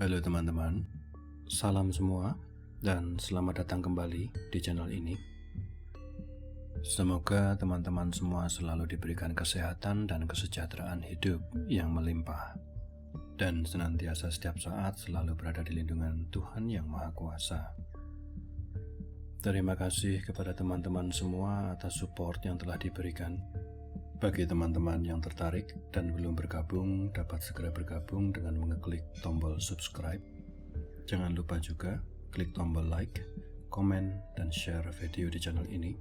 Halo teman-teman, salam semua dan selamat datang kembali di channel ini. Semoga teman-teman semua selalu diberikan kesehatan dan kesejahteraan hidup yang melimpah dan senantiasa setiap saat selalu berada di lindungan Tuhan Yang Maha Kuasa. Terima kasih kepada teman-teman semua atas support yang telah diberikan. Bagi teman-teman yang tertarik dan belum bergabung, dapat segera bergabung dengan mengeklik tombol subscribe. Jangan lupa juga klik tombol like, komen, dan share video di channel ini.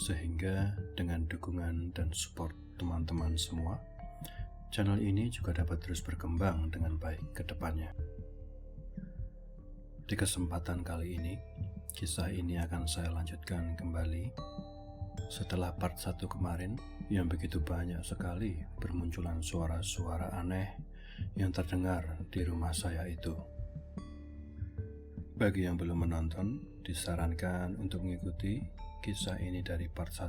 Sehingga dengan dukungan dan support teman-teman semua, channel ini juga dapat terus berkembang dengan baik ke depannya. Di kesempatan kali ini, kisah ini akan saya lanjutkan kembali setelah part 1 kemarin yang begitu banyak sekali bermunculan suara-suara aneh yang terdengar di rumah saya itu. Bagi yang belum menonton, disarankan untuk mengikuti kisah ini dari part 1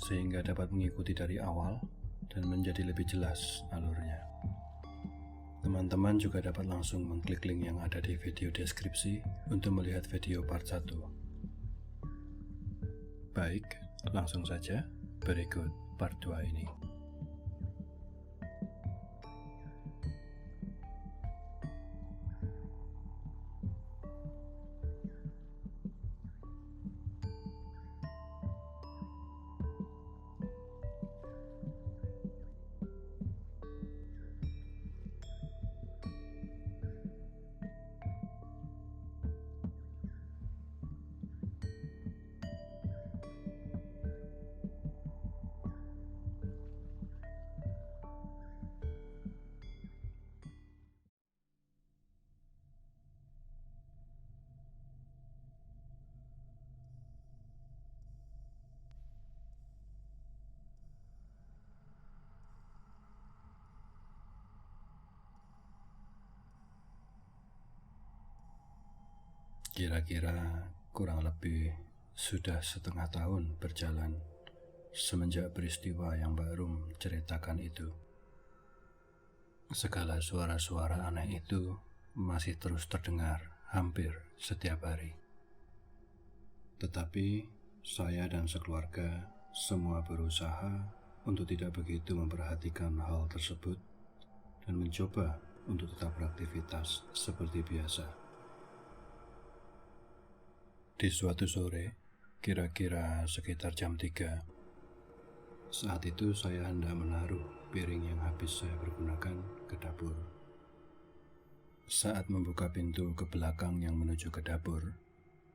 sehingga dapat mengikuti dari awal dan menjadi lebih jelas alurnya. Teman-teman juga dapat langsung mengklik link yang ada di video deskripsi untuk melihat video part 1. Baik, langsung saja berikut part 2 ini. Kira-kira kurang lebih sudah setengah tahun berjalan semenjak peristiwa yang Mbak Rum ceritakan itu. Segala suara-suara aneh itu masih terus terdengar hampir setiap hari. Tetapi saya dan sekeluarga semua berusaha untuk tidak begitu memperhatikan hal tersebut dan mencoba untuk tetap beraktivitas seperti biasa. Di suatu sore, kira-kira sekitar jam 3, saat itu saya hendak menaruh piring yang habis saya pergunakan ke dapur. Saat membuka pintu ke belakang yang menuju ke dapur,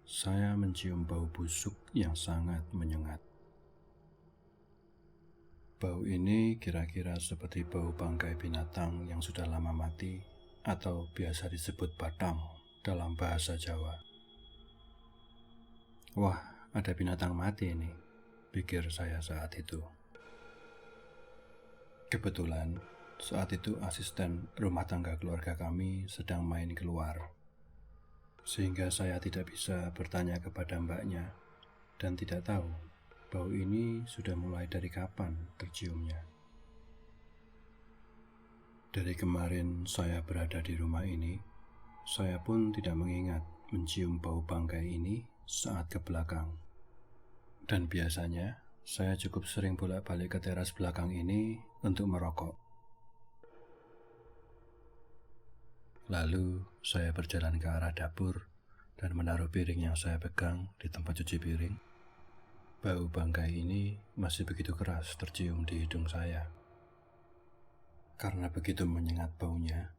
saya mencium bau busuk yang sangat menyengat. Bau ini kira-kira seperti bau bangkai binatang yang sudah lama mati atau biasa disebut batang dalam bahasa Jawa. Wah, ada binatang mati ini, pikir saya saat itu. Kebetulan, saat itu asisten rumah tangga keluarga kami sedang main keluar, sehingga saya tidak bisa bertanya kepada mbaknya dan tidak tahu bau ini sudah mulai dari kapan terciumnya. Dari kemarin saya berada di rumah ini, saya pun tidak mengingat mencium bau bangkai ini saat ke belakang. Dan biasanya saya cukup sering bolak-balik ke teras belakang ini untuk merokok. Lalu saya berjalan ke arah dapur dan menaruh piring yang saya pegang di tempat cuci piring. Bau bangkai ini masih begitu keras tercium di hidung saya. Karena begitu menyengat baunya,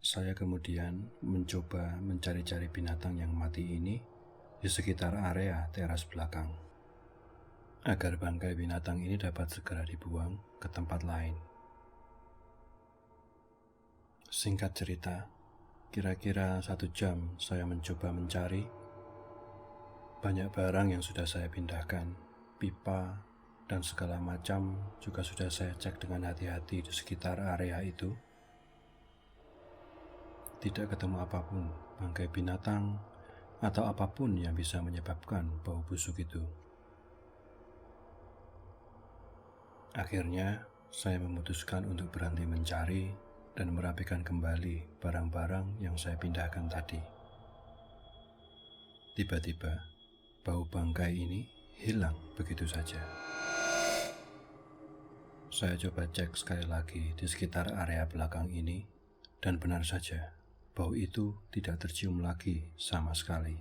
saya kemudian mencoba mencari-cari binatang yang mati ini di sekitar area teras belakang, agar bangkai binatang ini dapat segera dibuang ke tempat lain. Singkat cerita, kira-kira 1 jam saya mencoba mencari. Banyak barang yang sudah saya pindahkan, pipa, dan segala macam juga sudah saya cek dengan hati-hati di sekitar area itu. Tidak ketemu apapun, bangkai binatang, atau apapun yang bisa menyebabkan bau busuk itu. Akhirnya, saya memutuskan untuk berhenti mencari dan merapikan kembali barang-barang yang saya pindahkan tadi. Tiba-tiba, bau bangkai ini hilang begitu saja. Saya coba cek sekali lagi di sekitar area belakang ini, dan benar saja, bau itu tidak tercium lagi sama sekali.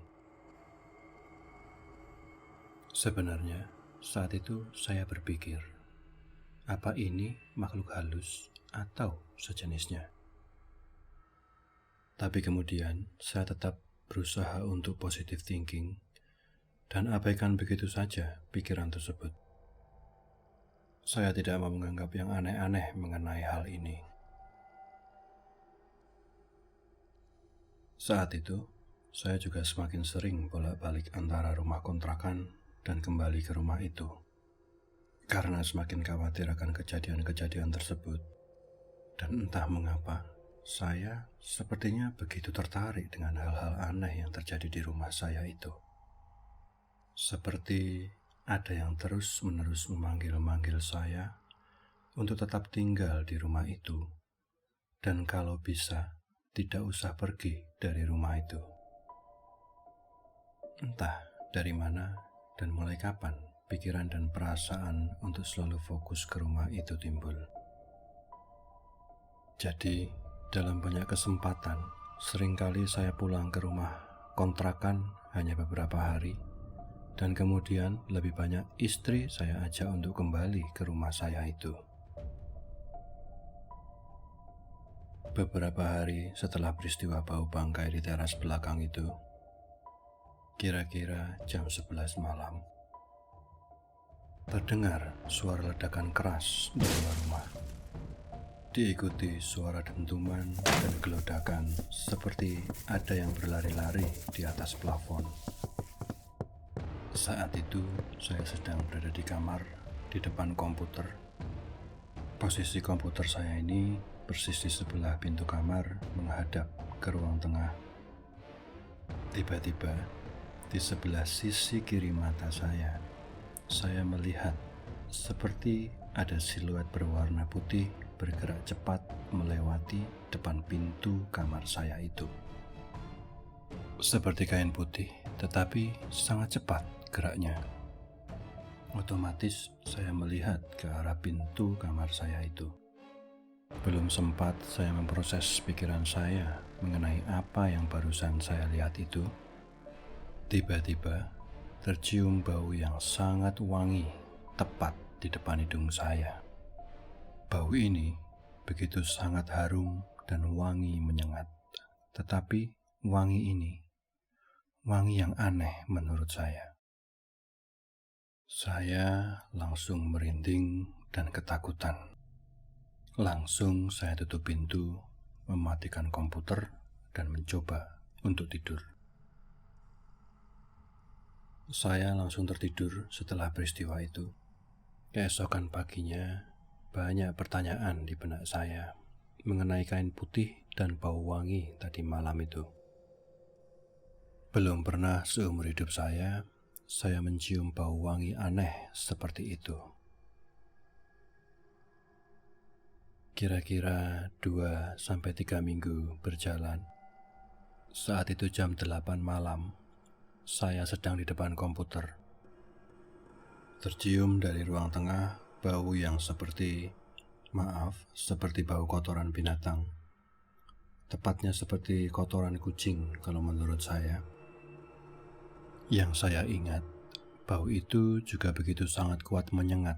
Sebenarnya, saat itu saya berpikir, apa ini makhluk halus atau sejenisnya? Tapi kemudian saya tetap berusaha untuk positive thinking dan abaikan begitu saja pikiran tersebut. Saya tidak mau menganggap yang aneh-aneh mengenai hal ini. Saat itu, saya juga semakin sering bolak-balik antara rumah kontrakan dan kembali ke rumah itu. Karena semakin khawatir akan kejadian-kejadian tersebut. Dan entah mengapa, saya sepertinya begitu tertarik dengan hal-hal aneh yang terjadi di rumah saya itu. Seperti ada yang terus-menerus memanggil-manggil saya untuk tetap tinggal di rumah itu, dan kalau bisa, tidak usah pergi dari rumah itu. Entah dari mana dan mulai kapan pikiran dan perasaan untuk selalu fokus ke rumah itu timbul. Jadi, dalam banyak kesempatan, seringkali saya pulang ke rumah kontrakan hanya beberapa hari, dan kemudian lebih banyak istri saya ajak untuk kembali ke rumah saya itu. Beberapa hari setelah peristiwa bau bangkai di teras belakang itu, kira-kira jam 11 malam, terdengar suara ledakan keras di luar rumah. Diikuti suara dentuman dan gelodakan seperti ada yang berlari-lari di atas plafon. Saat itu, saya sedang berada di kamar di depan komputer. Posisi komputer saya ini persis di sebelah pintu kamar menghadap ke ruang tengah. Tiba-tiba, di sebelah sisi kiri mata saya melihat seperti ada siluet berwarna putih bergerak cepat melewati depan pintu kamar saya itu. Seperti kain putih, tetapi sangat cepat geraknya. Otomatis saya melihat ke arah pintu kamar saya itu. Belum sempat saya memproses pikiran saya mengenai apa yang barusan saya lihat itu, tiba-tiba tercium bau yang sangat wangi tepat di depan hidung saya. Bau ini begitu sangat harum dan wangi menyengat, tetapi wangi ini wangi yang aneh menurut saya. Saya langsung merinding dan ketakutan. Langsung saya tutup pintu, mematikan komputer, dan mencoba untuk tidur. Saya langsung tertidur setelah peristiwa itu. Keesokan paginya, banyak pertanyaan di benak saya mengenai kain putih dan bau wangi tadi malam itu. Belum pernah seumur hidup saya mencium bau wangi aneh seperti itu. Kira-kira 2-3 minggu berjalan. Saat itu jam 8 malam, saya sedang di depan komputer. Tercium dari ruang tengah bau yang seperti bau kotoran binatang. Tepatnya seperti kotoran kucing kalau menurut saya. Yang saya ingat, bau itu juga begitu sangat kuat menyengat,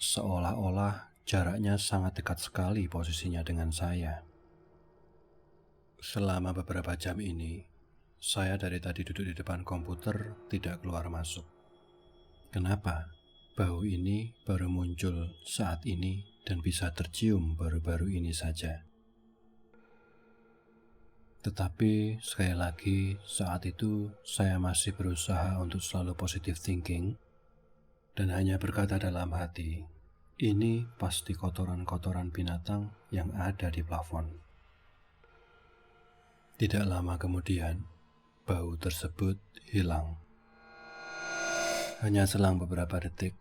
seolah-olah jaraknya sangat dekat sekali posisinya dengan saya. Selama beberapa jam ini, saya dari tadi duduk di depan komputer tidak keluar masuk. Kenapa? Bau ini baru muncul saat ini dan bisa tercium baru-baru ini saja. Tetapi sekali lagi saat itu saya masih berusaha untuk selalu positive thinking dan hanya berkata dalam hati, ini pasti kotoran-kotoran binatang yang ada di plafon. Tidak lama kemudian, bau tersebut hilang. Hanya selang beberapa detik,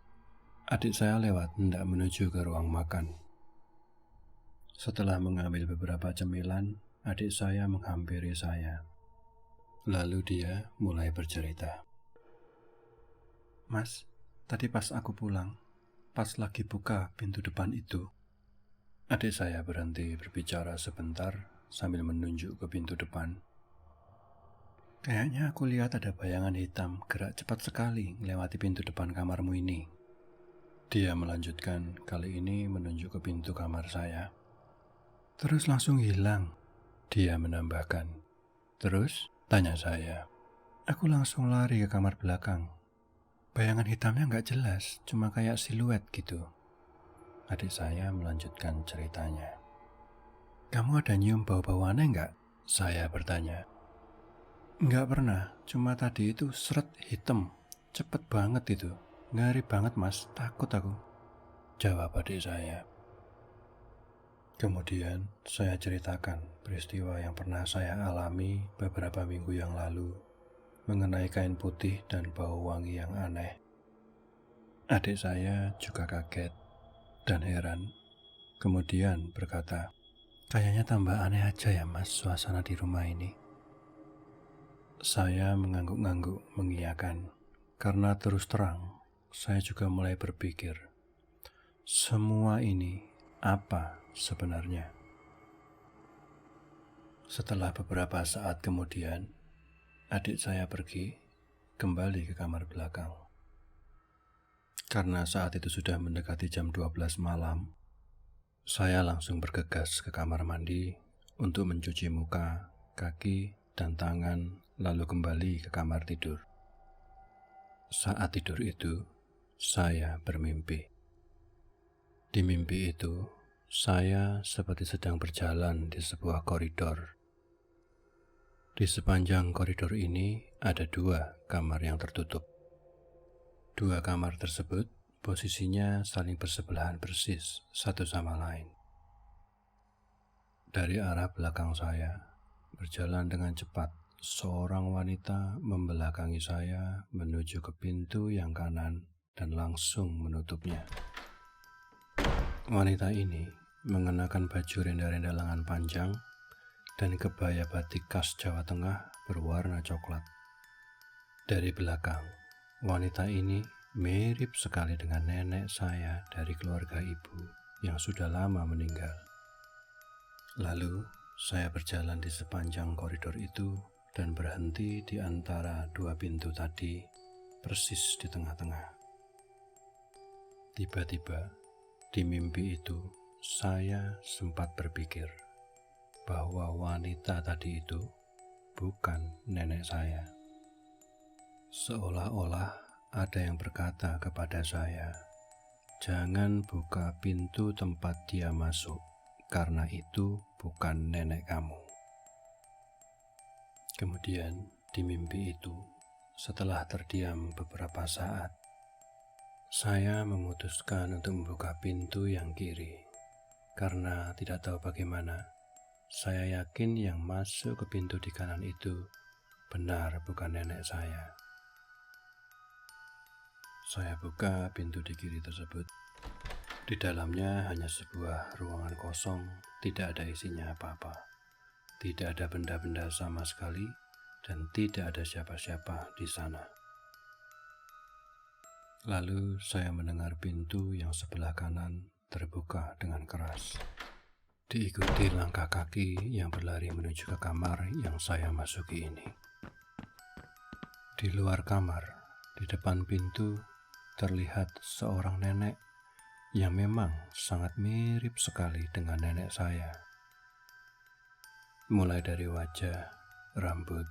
adik saya lewat hendak menuju ke ruang makan. Setelah mengambil beberapa cemilan, adik saya menghampiri saya. Lalu dia mulai bercerita. Mas, tadi pas aku pulang, pas lagi buka pintu depan itu, adik saya berhenti berbicara sebentar sambil menunjuk ke pintu depan. Kayaknya aku lihat ada bayangan hitam gerak cepat sekali melewati pintu depan kamarmu ini. Dia melanjutkan, kali ini menunjuk ke pintu kamar saya. Terus langsung hilang. Dia menambahkan. Terus? Tanya saya. Aku langsung lari ke kamar belakang. Bayangan hitamnya nggak jelas, cuma kayak siluet gitu. Adik saya melanjutkan ceritanya. Kamu ada nyium bau-bau aneh nggak? Saya bertanya. Nggak pernah, cuma tadi itu seret hitam. Cepet banget itu. Ngeri banget mas, takut aku. Jawab adik saya. Kemudian saya ceritakan peristiwa yang pernah saya alami beberapa minggu yang lalu mengenai kain putih dan bau wangi yang aneh. Adik saya juga kaget dan heran. Kemudian berkata, kayaknya tambah aneh aja ya mas suasana di rumah ini. Saya mengangguk-ngangguk mengiyakan, karena terus terang saya juga mulai berpikir, semua ini apa sebenarnya? Setelah beberapa saat kemudian, adik saya pergi kembali ke kamar belakang. Karena saat itu sudah mendekati jam 12 malam, saya langsung bergegas ke kamar mandi untuk mencuci muka, kaki, dan tangan, lalu kembali ke kamar tidur. Saat tidur itu, saya bermimpi. Di mimpi itu, saya seperti sedang berjalan di sebuah koridor. Di sepanjang koridor ini ada 2 kamar yang tertutup. 2 kamar tersebut posisinya saling bersebelahan persis satu sama lain. Dari arah belakang saya, berjalan dengan cepat, seorang wanita membelakangi saya menuju ke pintu yang kanan dan langsung menutupnya. Wanita ini mengenakan baju renda-renda lengan panjang dan kebaya batik khas Jawa Tengah berwarna coklat. Dari belakang, wanita ini mirip sekali dengan nenek saya dari keluarga ibu yang sudah lama meninggal. Lalu, saya berjalan di sepanjang koridor itu dan berhenti di antara 2 pintu tadi, persis di tengah-tengah. Tiba-tiba, di mimpi itu, saya sempat berpikir bahwa wanita tadi itu bukan nenek saya. Seolah-olah ada yang berkata kepada saya, jangan buka pintu tempat dia masuk, karena itu bukan nenek kamu. Kemudian di mimpi itu, setelah terdiam beberapa saat, saya memutuskan untuk membuka pintu yang kiri. Karena tidak tahu bagaimana, saya yakin yang masuk ke pintu di kanan itu benar bukan nenek saya. Saya buka pintu di kiri tersebut. Di dalamnya hanya sebuah ruangan kosong, tidak ada isinya apa-apa. Tidak ada benda-benda sama sekali, dan tidak ada siapa-siapa di sana. Lalu saya mendengar pintu yang sebelah kanan terbuka dengan keras. Diikuti langkah kaki yang berlari menuju ke kamar yang saya masuki ini. Di luar kamar, di depan pintu, terlihat seorang nenek yang memang sangat mirip sekali dengan nenek saya. Mulai dari wajah, rambut,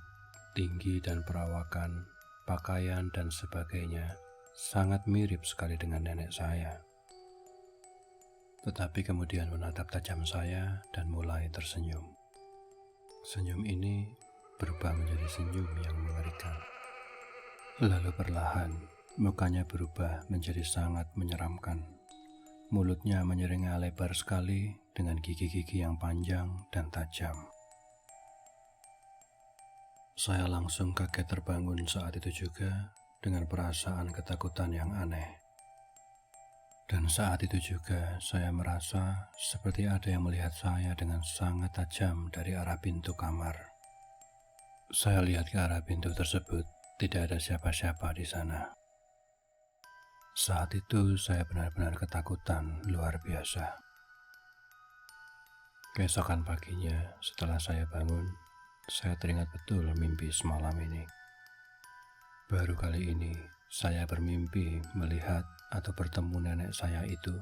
tinggi dan perawakan, pakaian dan sebagainya, sangat mirip sekali dengan nenek saya. Tetapi kemudian menatap tajam saya dan mulai tersenyum. Senyum ini berubah menjadi senyum yang mengerikan. Lalu perlahan, mukanya berubah menjadi sangat menyeramkan. Mulutnya menyeringai lebar sekali dengan gigi-gigi yang panjang dan tajam. Saya langsung kaget terbangun saat itu juga dengan perasaan ketakutan yang aneh. Dan saat itu juga saya merasa seperti ada yang melihat saya dengan sangat tajam dari arah pintu kamar. Saya lihat ke arah pintu tersebut, tidak ada siapa-siapa di sana. Saat itu saya benar-benar ketakutan luar biasa. Keesokan paginya setelah saya bangun, saya teringat betul mimpi semalam ini. Baru kali ini saya bermimpi melihat atau bertemu nenek saya itu,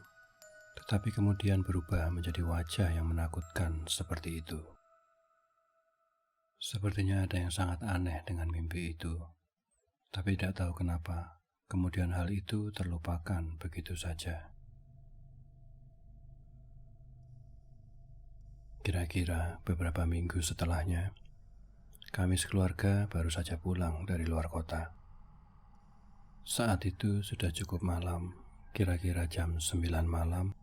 tetapi kemudian berubah menjadi wajah yang menakutkan seperti itu. Sepertinya ada yang sangat aneh dengan mimpi itu, tapi tidak tahu kenapa, kemudian hal itu terlupakan begitu saja. Kira-kira beberapa minggu setelahnya, kami sekeluarga baru saja pulang dari luar kota. Saat itu sudah cukup malam, kira-kira jam 9 malam.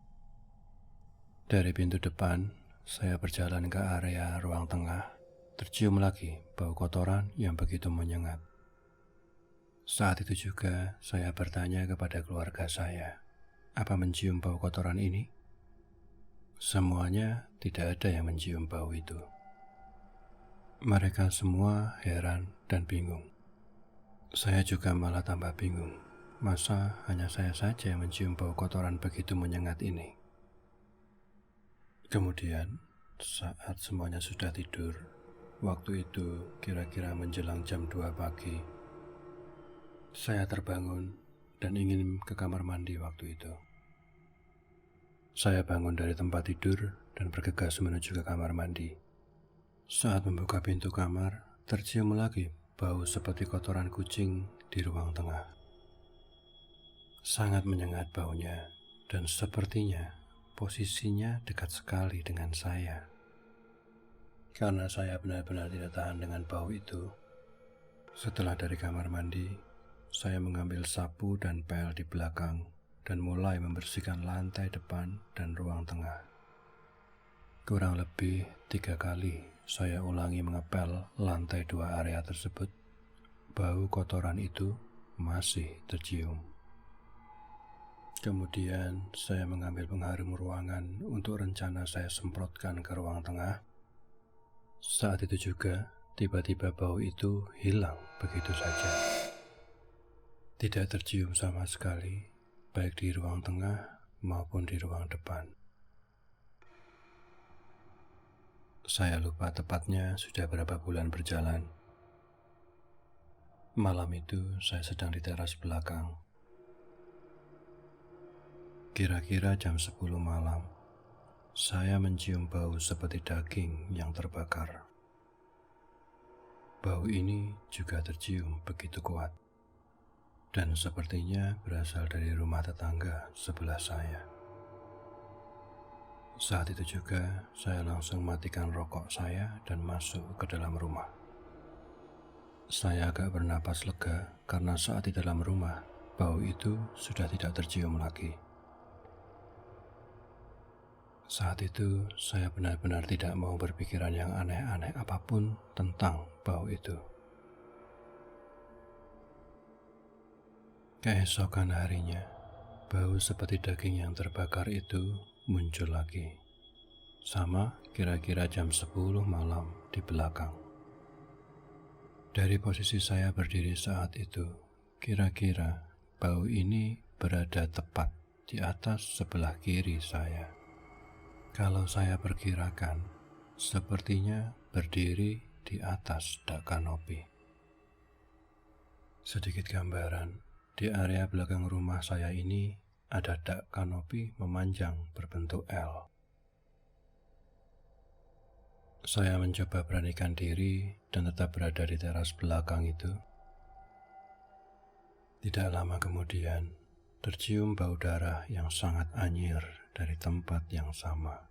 Dari pintu depan, saya berjalan ke area ruang tengah, tercium lagi bau kotoran yang begitu menyengat. Saat itu juga saya bertanya kepada keluarga saya, apa mencium bau kotoran ini? Semuanya tidak ada yang mencium bau itu. Mereka semua heran dan bingung. Saya juga malah tambah bingung, masa hanya saya saja yang mencium bau kotoran begitu menyengat ini. Kemudian, saat semuanya sudah tidur, waktu itu kira-kira menjelang jam 2 pagi, saya terbangun dan ingin ke kamar mandi waktu itu. Saya bangun dari tempat tidur dan bergegas menuju ke kamar mandi. Saat membuka pintu kamar, tercium lagi bau seperti kotoran kucing di ruang tengah. Sangat menyengat baunya dan sepertinya posisinya dekat sekali dengan saya. Karena saya benar-benar tidak tahan dengan bau itu, setelah dari kamar mandi, saya mengambil sapu dan pel di belakang dan mulai membersihkan lantai depan dan ruang tengah. Kurang lebih 3 kali saya ulangi mengepel lantai 2 area tersebut. Bau kotoran itu masih tercium. Kemudian saya mengambil pengharum ruangan untuk rencana saya semprotkan ke ruang tengah. Saat itu juga tiba-tiba bau itu hilang begitu saja. Tidak tercium sama sekali, baik di ruang tengah maupun di ruang depan. Saya lupa tepatnya sudah berapa bulan berjalan. Malam itu saya sedang di teras belakang. Kira-kira jam 10 malam, saya mencium bau seperti daging yang terbakar. Bau ini juga tercium begitu kuat, dan sepertinya berasal dari rumah tetangga sebelah saya. Saat itu juga saya langsung matikan rokok saya dan masuk ke dalam rumah. Saya agak bernapas lega karena saat di dalam rumah, bau itu sudah tidak tercium lagi. Saat itu saya benar-benar tidak mau berpikiran yang aneh-aneh apapun tentang bau itu. Keesokan harinya, bau seperti daging yang terbakar itu muncul lagi. Sama kira-kira jam 10 malam di belakang. Dari posisi saya berdiri saat itu, kira-kira bau ini berada tepat di atas sebelah kiri saya. Kalau saya perkirakan, sepertinya berdiri di atas dak kanopi. Sedikit gambaran. Di area belakang rumah saya ini ada dak kanopi memanjang berbentuk L. Saya mencoba beranikan diri dan tetap berada di teras belakang itu. Tidak lama kemudian, tercium bau darah yang sangat anyir dari tempat yang sama.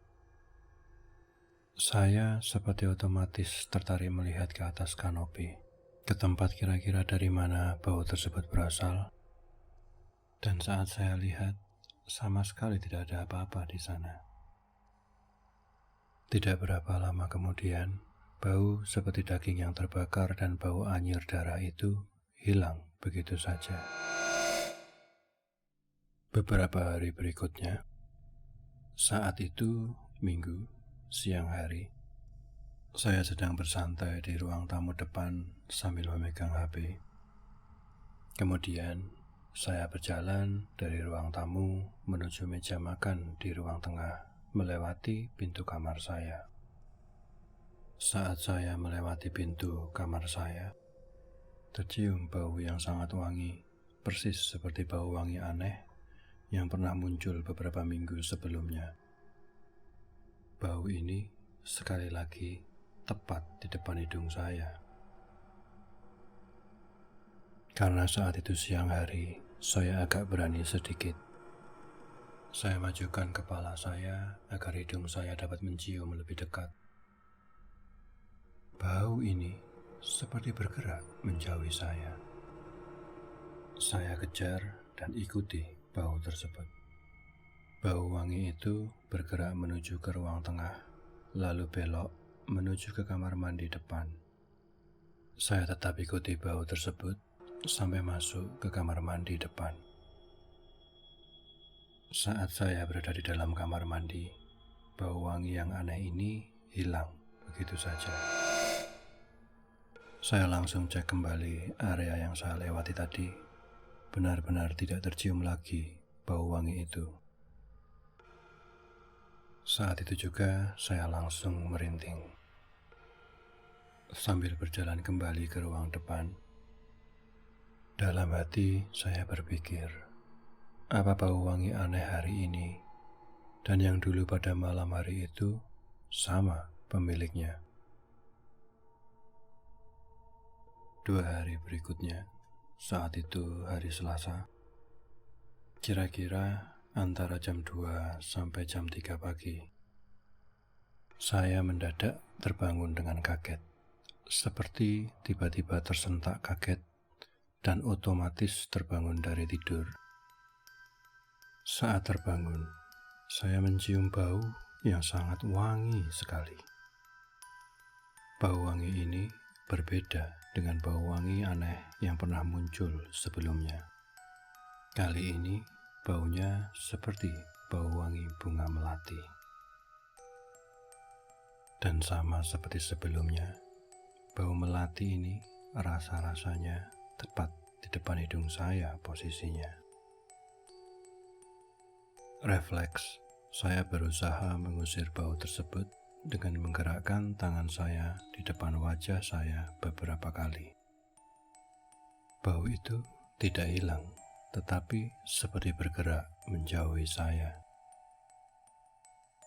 Saya seperti otomatis tertarik melihat ke atas kanopi, ke tempat kira-kira dari mana bau tersebut berasal. Dan saat saya lihat, sama sekali tidak ada apa-apa di sana. Tidak berapa lama kemudian, bau seperti daging yang terbakar dan bau anyir darah itu hilang begitu saja. Beberapa hari berikutnya, saat itu Minggu, siang hari, saya sedang bersantai di ruang tamu depan sambil memegang HP. Kemudian, saya berjalan dari ruang tamu menuju meja makan di ruang tengah, melewati pintu kamar saya. Saat saya melewati pintu kamar saya, tercium bau yang sangat wangi, persis seperti bau wangi aneh yang pernah muncul beberapa minggu sebelumnya. Bau ini sekali lagi tepat di depan hidung saya. Karena saat itu siang hari, saya agak berani sedikit. Saya majukan kepala saya agar hidung saya dapat mencium lebih dekat. Bau ini seperti bergerak menjauhi saya. Saya kejar dan ikuti bau tersebut. Bau wangi itu bergerak menuju ke ruang tengah, lalu belok menuju ke kamar mandi depan. Saya tetap ikuti bau tersebut sampai masuk ke kamar mandi depan. Saat saya berada di dalam kamar mandi, bau wangi yang aneh ini hilang begitu saja. Saya langsung cek kembali area yang saya lewati tadi. Benar-benar tidak tercium lagi bau wangi itu. Saat itu juga saya langsung merinding. Sambil berjalan kembali ke ruang depan, dalam hati saya berpikir, apa bau wangi aneh hari ini dan yang dulu pada malam hari itu sama pemiliknya. 2 hari berikutnya, saat itu hari Selasa, kira-kira antara jam 2 sampai jam 3 pagi, saya mendadak terbangun dengan kaget, seperti tiba-tiba tersentak kaget dan otomatis terbangun dari tidur. Saat terbangun, saya mencium bau yang sangat wangi sekali. Bau wangi ini berbeda dengan bau wangi aneh yang pernah muncul sebelumnya. Kali ini baunya seperti bau wangi bunga melati. Dan sama seperti sebelumnya, bau melati ini rasa-rasanya tepat di depan hidung saya posisinya. Refleks, saya berusaha mengusir bau tersebut dengan menggerakkan tangan saya di depan wajah saya beberapa kali. Bau itu tidak hilang, tetapi seperti bergerak menjauhi saya.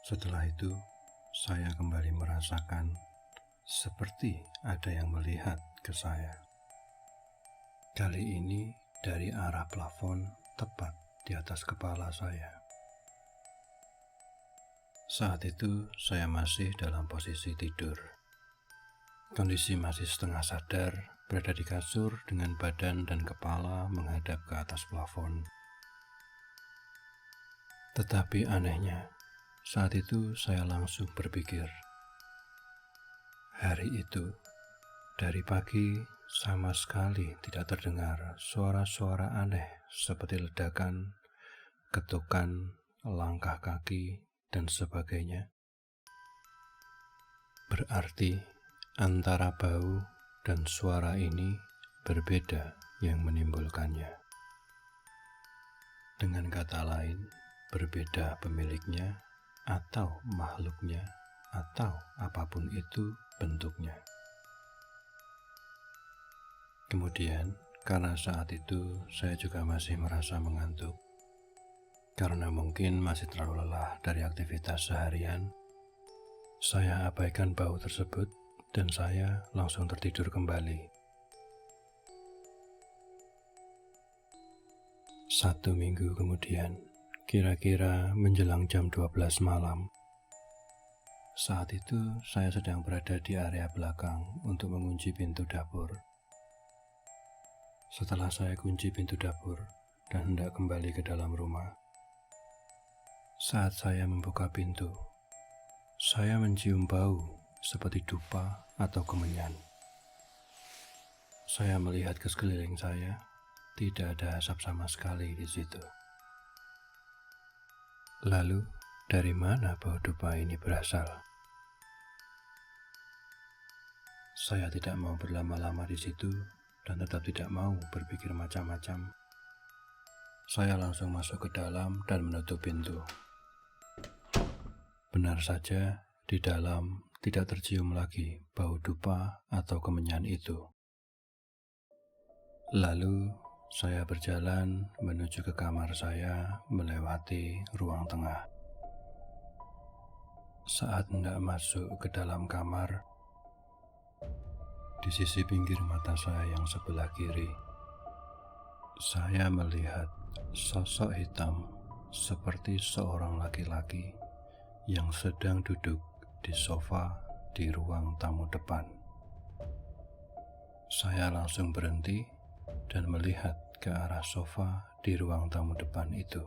Setelah itu, saya kembali merasakan seperti ada yang melihat ke saya. Kali ini dari arah plafon tepat di atas kepala saya. Saat itu saya masih dalam posisi tidur. Kondisi masih setengah sadar, berada di kasur dengan badan dan kepala menghadap ke atas plafon. Tetapi anehnya, saat itu saya langsung berpikir, hari itu, dari pagi sama sekali tidak terdengar suara-suara aneh seperti ledakan, ketukan, langkah kaki, dan sebagainya. Berarti antara bau dan suara ini berbeda yang menimbulkannya. Dengan kata lain, berbeda pemiliknya atau makhluknya atau apapun itu bentuknya. Kemudian, karena saat itu saya juga masih merasa mengantuk, karena mungkin masih terlalu lelah dari aktivitas seharian, saya abaikan bau tersebut dan saya langsung tertidur kembali. 1 minggu kemudian, kira-kira menjelang jam 12 malam, saat itu saya sedang berada di area belakang untuk mengunci pintu dapur. Setelah saya kunci pintu dapur dan hendak kembali ke dalam rumah, saat saya membuka pintu, saya mencium bau seperti dupa atau kemenyan. Saya melihat ke sekeliling saya, tidak ada asap sama sekali di situ. Lalu, dari mana bau dupa ini berasal? Saya tidak mau berlama-lama di situ dan tetap tidak mau berpikir macam-macam. Saya langsung masuk ke dalam dan menutup pintu. Benar saja, di dalam tidak tercium lagi bau dupa atau kemenyan itu. Lalu, saya berjalan menuju ke kamar saya melewati ruang tengah. Saat hendak masuk ke dalam kamar, di sisi pinggir mata saya yang sebelah kiri, saya melihat sosok hitam seperti seorang laki-laki yang sedang duduk di sofa di ruang tamu depan. Saya langsung berhenti dan melihat ke arah sofa di ruang tamu depan itu.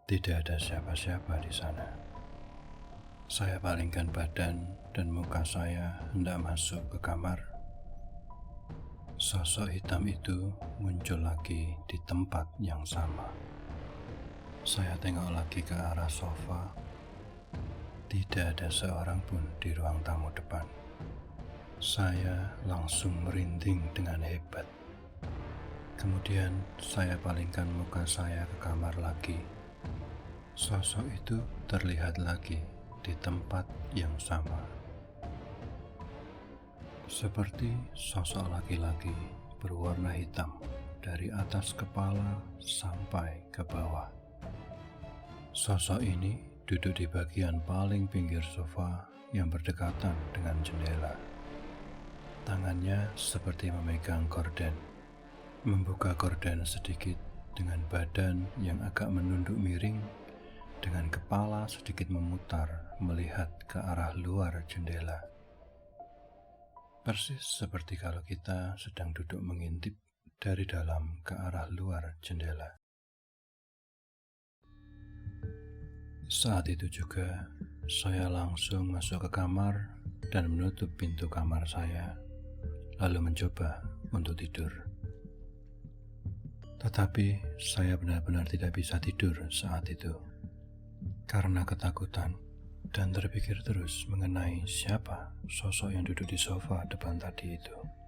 Tidak ada siapa-siapa di sana. Saya palingkan badan dan muka saya hendak masuk ke kamar. Sosok hitam itu muncul lagi di tempat yang sama. Saya tengok lagi ke arah sofa. Tidak ada seorang pun di ruang tamu depan. Saya langsung merinding dengan hebat. Kemudian saya palingkan muka saya ke kamar lagi. Sosok itu terlihat lagi di tempat yang sama. Seperti sosok laki-laki berwarna hitam dari atas kepala sampai ke bawah. Sosok ini duduk di bagian paling pinggir sofa yang berdekatan dengan jendela. Tangannya seperti memegang gorden, membuka gorden sedikit dengan badan yang agak menunduk miring, dengan kepala sedikit memutar melihat ke arah luar jendela. Persis seperti kalau kita sedang duduk mengintip dari dalam ke arah luar jendela. Saat itu juga, saya langsung masuk ke kamar dan menutup pintu kamar saya, lalu mencoba untuk tidur. Tetapi saya benar-benar tidak bisa tidur saat itu karena ketakutan dan terpikir terus mengenai siapa sosok yang duduk di sofa depan tadi itu.